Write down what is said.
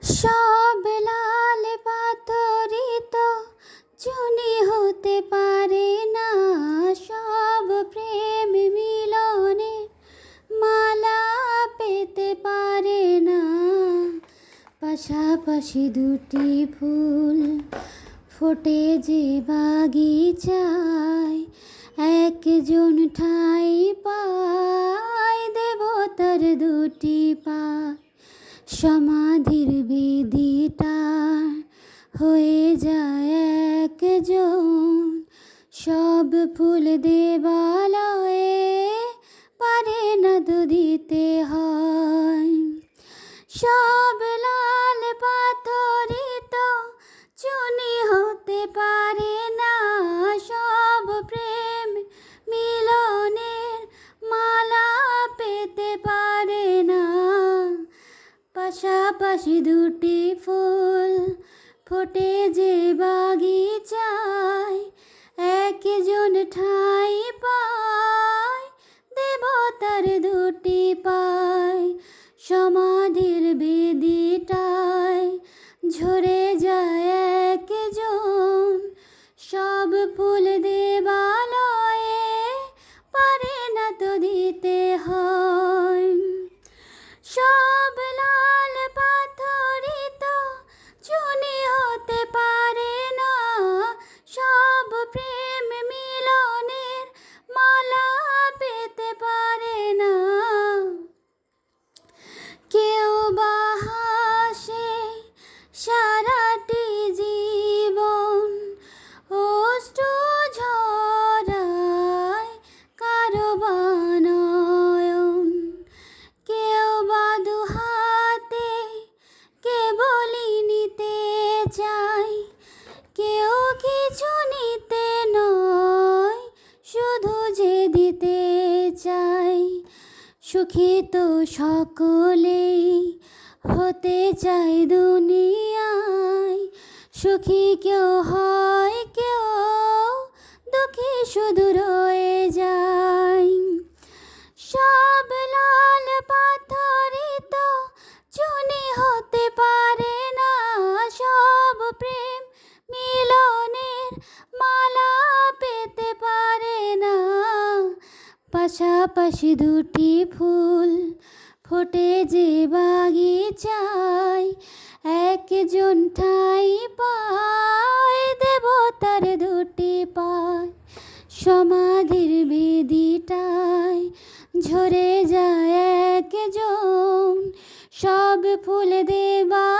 সব লাল পাথরিত চুনি হতে পারে না, সব প্রেম মিলনে মালা পেতে পারে না। পাশাপাশি দুটি ফুল ফোটে যে বাগিচায়, একজন ঠাই পায় দেবতার দুটি পায়। সমাধির বেদিটা হয়ে যায় একজন, সব ফুল দেবালয়ে পারে না তো দিতে হয়। সব লাল পাথরিত চুনি হতে পারে না, সব প্রেম মিলনের মালা পেতে পারে না। পাশাপাশি দুটি ফুল ফোটে যে বাগিচায়, একজন ঠাই পায় দেবতার দুটি পায়। সমাধির বেদিটায় ঝরে যায় একজন, সব ফুল দেবালয়ে পারে না তো দিতে হয়। সব লাল পাথরিত চুনি হতে পারে না, সব প্রেম মিলনের মালা পেতে পারে না। কেউ বা হাসে সারাটি জীবন, অশ্রু ঝরায় কারো বা নয়ন। কেউ বা দুহাতে কেবলই নিতে চায়, কেউ কিছু নিতে নয় শুধু যে দিতে চায়। সুখী তো সকলেই হতে চায় দুনিয়ায়, সুখী কেউ হয় কেউ দুঃখী শুধু রয়ে যায়। সব লাল পাথরিত চুনি হতে পারে না, সব প্রেম মিলনের মালা পেতে পারে না। পাশাপাশি দুটি ফুল ফোটে যে বাগিচায়, একজন ঠাই পায় দেবতার দুটি পায়। সমাধির বেদিটায় ঝরে যায় একজন, সব ফুল দেবা